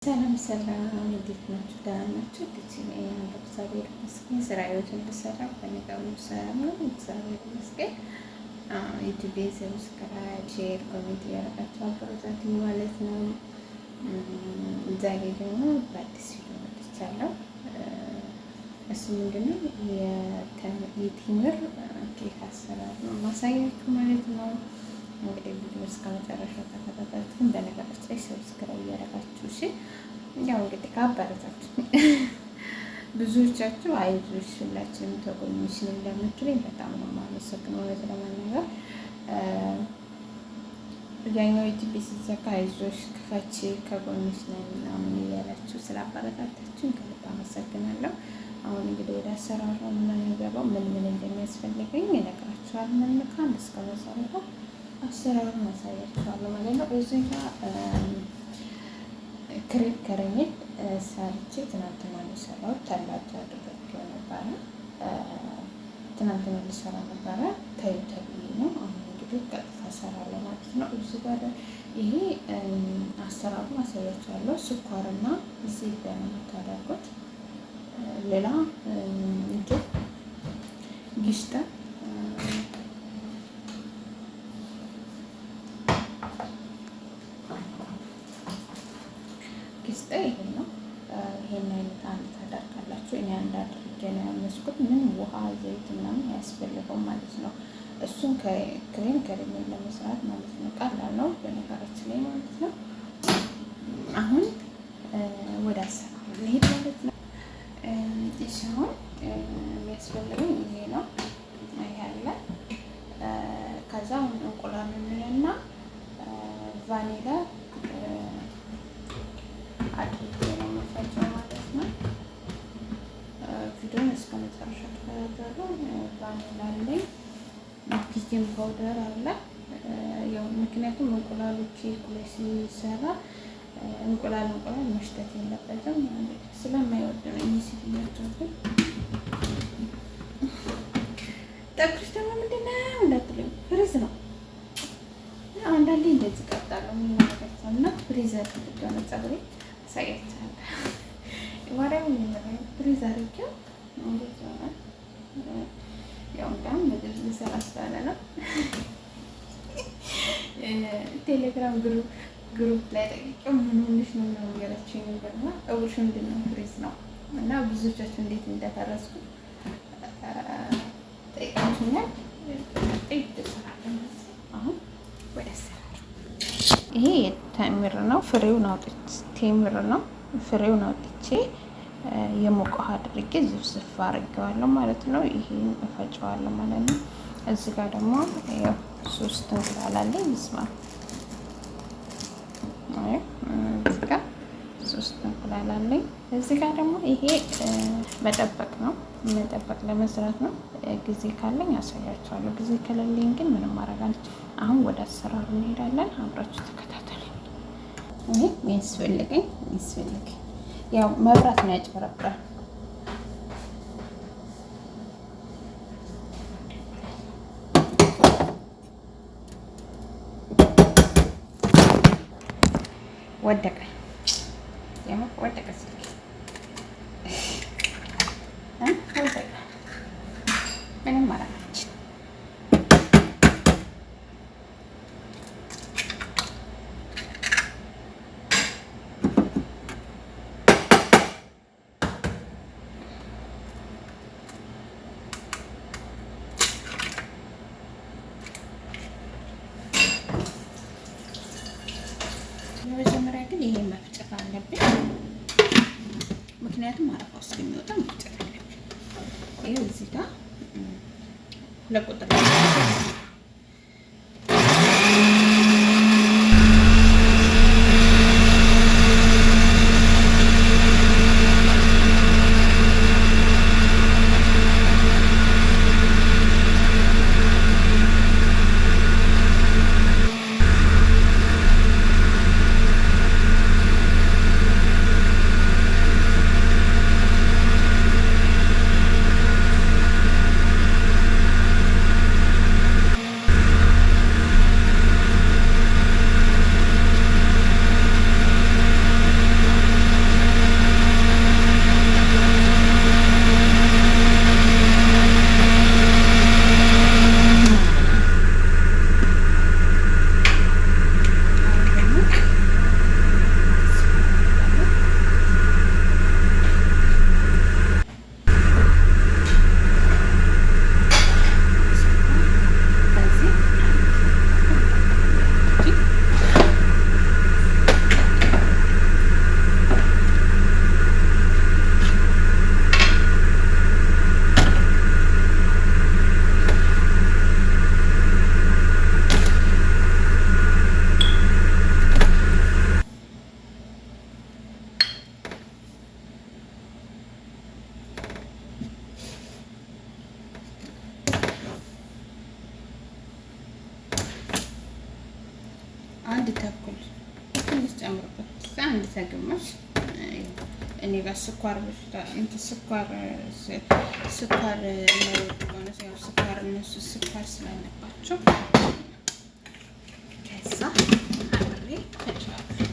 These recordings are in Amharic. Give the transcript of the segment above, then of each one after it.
ሰላም ሰላም፣ እንዴት ናችሁ? ደህና ናችሁ? እግዚአብሔር ይመስገን። ስራዬን እንድሰራ በነገሩ ሰላም ነው፣ እግዚአብሔር ይመስገን። ዩቲዩብ ሰብስክራይብ፣ ሼር፣ ኮሜንት ያደረጋችሁ አበረታቱኝ ማለት ነው። ዛሬ ደግሞ በአዲስ ቪዲዮ መጥቻለሁ። እሱ ምንድነው የቴምር ኬክ አሰራር ነው ማሳያችሁ ማለት ነው። እንግዲህ ቪዲዮ እስከ መጨረሻው ተከታተሉኝ። በነገራችን ላይ ሰብስክራይብ እያደረጋችሁ እሺ። ያው እንግዲህ ካበረታችሁ ብዙዎቻችሁ አይዞሽ ሁላችንም ተጎንሽ ነን ለምትሉኝ በጣም ነው የማመሰግነው። እውነት ለመናገር ያኛው ዩቲዩብ ሲዘጋ አይዞሽ ክፈች ከጎንሽ ነን ምናምን እያላችሁ ስላበረታታችሁኝ ከልብ አመሰግናለሁ። አሁን እንግዲህ ወደ አሰራሩ ነው የምንገባው። ምን ምን እንደሚያስፈልገኝ እነግራችኋለሁ። ምን ከአንድ እስከ መጨረሻው አሰራሩን አሳያችኋለሁ ማለት ነው። እዚህ ጋር ክሬም ከረሜል ሰርቼ ትናንትና የሰራሁት ታላቅ አድርጌው ነበረ። ትናንትና ልሰራ ነበረ ተብዬ ነው። አሁን እንግዲህ ቀጥታ እሰራለሁ ማለት ነው። እዚህ ጋር ይሄ አሰራሩን አሳያችኋለሁ። ስኳርና ዘይት ነው የምታደርጉት። ሌላ እንትን ጊሽጣ ጊስጣ ይሄ ነው። ይሄን አይነት አንድ ታደርጋላችሁ። እኔ አንድ አድርጌ ነው ያመስኩት። ምን ውሃ ዘይት ምናምን አያስፈልገውም ማለት ነው። እሱን ክሬም ከረሜል ለመስራት ማለት ነው። ቀላል ነው በነገራችን ላይ ማለት ነው። አሁን ወደ አሰራሩ ልሄድ ማለት ነው። ሲሆን የሚያስፈልገኝ ይሄ ነው። ይሄ አለ። ከዛ እንቁላልና ቫኒላ አድርጌ ነው የምፈጨው ማለት ነው። ቪዲዮን እስከ መጨረሻ ተከታተሉ። ቫኒላ አለኝ፣ ቤኪንግ ፓውደር አለ። ያው ምክንያቱም እንቁላሉ ኬክ ላይ ሲሰራ እንቁላል መሽተት የለበትም ስለማይወድ ነው። እዚህ ሲያቸው ግን ጠቅሽ ደግሞ ምንድነው እንዳትሉኝ ፍሪዝ ነው። አንዳንዴ እንደዚህ ቀጣለሁ ምን ነገር እና ፍሪዝ አድርጌው ነው ፀጉሬ ሳይቻል ወራው ነው ፍሪዝ አድርጌው እንደዚህ ነው። ያው እንኳን በዚህ ልሰራ ስላለ ነው። ቴሌግራም ግሩፕ ላይ ጠይቄው ምን ሆነሽ ነው ያለችኝ ነገርና እውሽ ምንድነው ፍሪዝ ነው እና ብዙዎቻችሁ እንዴት እንደተረስኩ ጠይቃችሁኛል። አሁን ወደ አሰራሩ። ይሄ ቴምር ነው። ፍሬውን አውጥቼ የሞቀ ውሃ አድርጌ ዝፍዝፍ አድርጌዋለሁ ማለት ነው። ይሄን እፈጨዋለሁ ማለት ነው። እዚህ ጋር ደግሞ ያው 3 እንቁላል አለኝ። ይስማ እዚህ ጋር 3 እንቁላል አለኝ። እዚህ ጋር ደግሞ ይሄ መጠበቅ ለመስራት ነው። ጊዜ ካለኝ አሳያችኋለሁ። ጊዜ ከሌለኝ ግን ምንም ማድረግ አልችልም። አሁን ወደ አሰራሩ እንሄዳለን። አብራችሁ ተከታተሉ። ይሄ የሚያስፈልገኝ ያው መብራት ነው ያጭበረብራል። ወደቀ ስልክ ወደቀ። ምንም ማለት መጀመሪያ ግን ይሄ መፍጨት አለብን። ምክንያቱም አረፋው እስከሚወጣ መፍጨት አለብን። ይሄው እዚህ ጋር ለቁጥር አንድ ተኩል ትንሽ ጨምርበት። አንድ ተግማሽ እኔ ጋር ስኳር በሽታ እንትን ስኳር የማይወዱ ከሆነ ያው ስኳር እነሱ ስኳር ስላለባቸው ከዛ አብሬ ፈጫለሁ።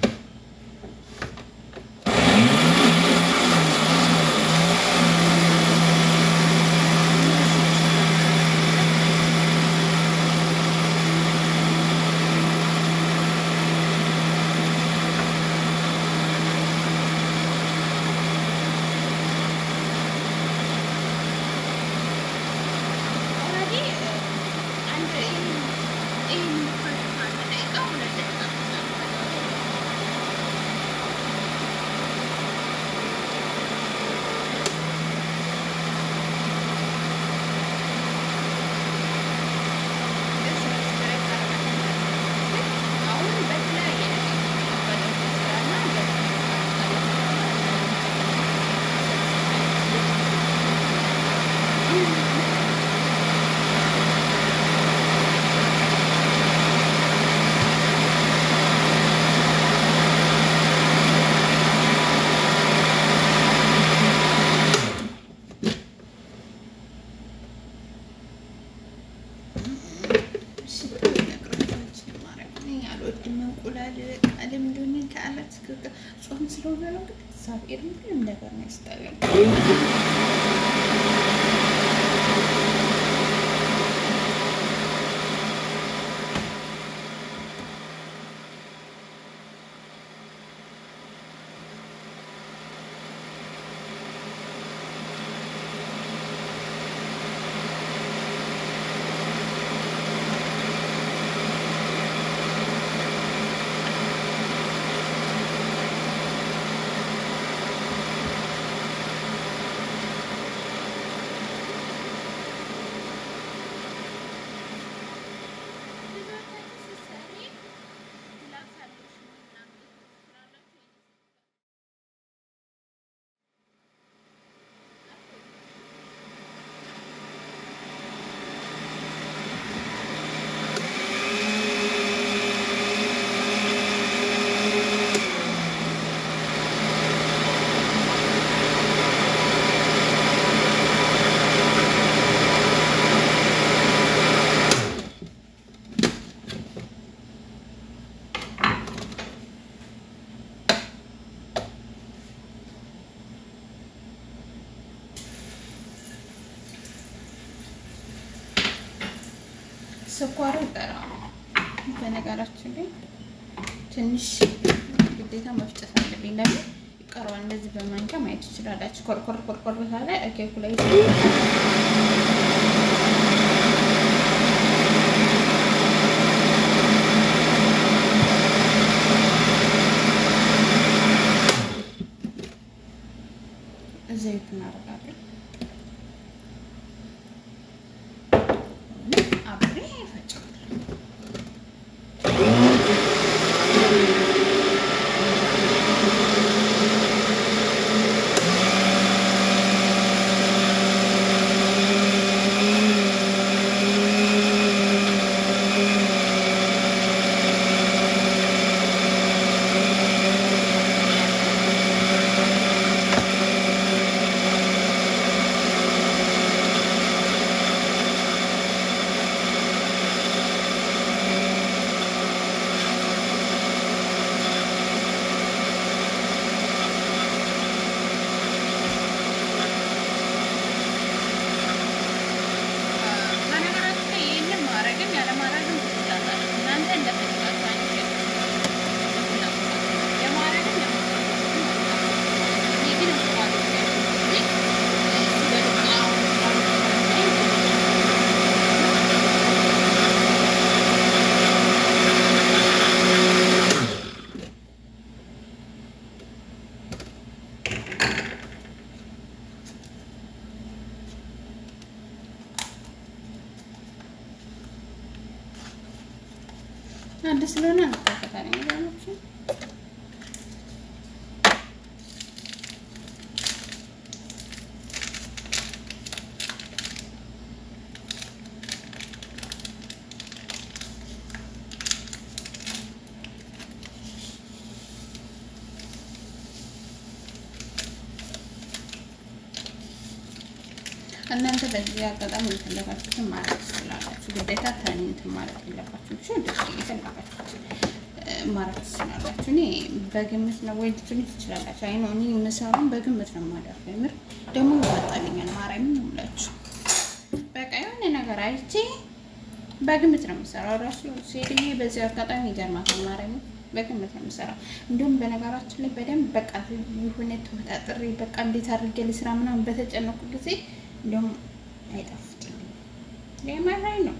ጾም ስለሆነ ነው እንግዲህ እግዚአብሔር ምንም ነገር ነው ያስጠላል። ስኳሩ ይቀራል። በነገራችን ላይ ትንሽ ግዴታ መፍጨት አለብኝ። ለምን ይቀረዋል? እንደዚህ በማንኪያ ማየት ትችላላችሁ። ኮርኮር ኮርኮር በታለ ኬኩ ላይ ዘይት እናደርጋለን። አብሬ ፈጫለሁ። አዲስ ስለሆነ አንተከታተኝ ማለት ነው። እናንተ በዚህ አጋጣሚ የፈለጋችሁትን ማለት ትችላላችሁ። ግዴታ ተኔ እንትን ማለት የለባችሁ። እሺ እንደዚህ የፈለጋችሁትን ማለት ትችላላችሁ። እኔ በግምት ነው ወይ ልትሉ ትችላላችሁ። አይ ነው እኔ የምሰራውን በግምት ነው የማደርገው። የምር ደግሞ ይወጣልኛል። ማርያምን ነው የምላችሁ። በቃ የሆነ ነገር አይቼ በግምት ነው የምሰራው። ራሱ ሴትዬ በዚህ አጋጣሚ ይገርማታል። ማርያምን በግምት ነው የምሰራው። እንዲሁም በነገራችን ላይ በደንብ በቃ የሆነ ተወጣጥሬ በቃ እንዴት አድርጌ ልስራ ምናምን በተጨነቁ ጊዜ እንዲሁም አይጣፍጥልኝም። የመራኝ ነው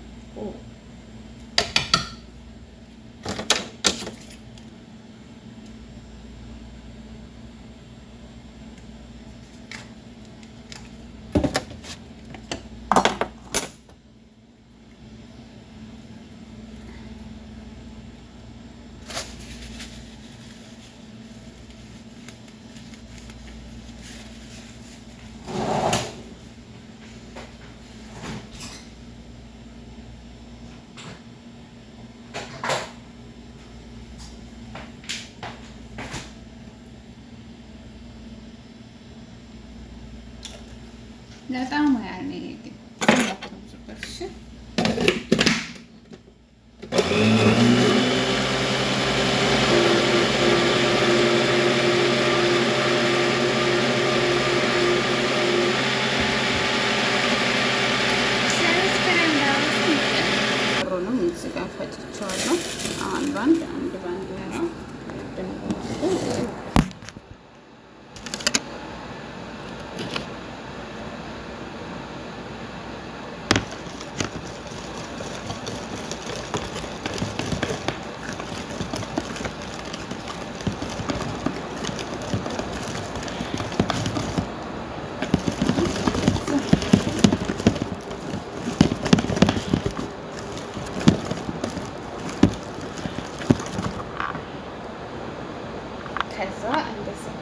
በጣም ያኔ ያተውዙበት እሺ ሩንም እዚህ ጋር ፈጭቼዋለሁ። አንድ ባንድ ነው ከዛ እንደዚህ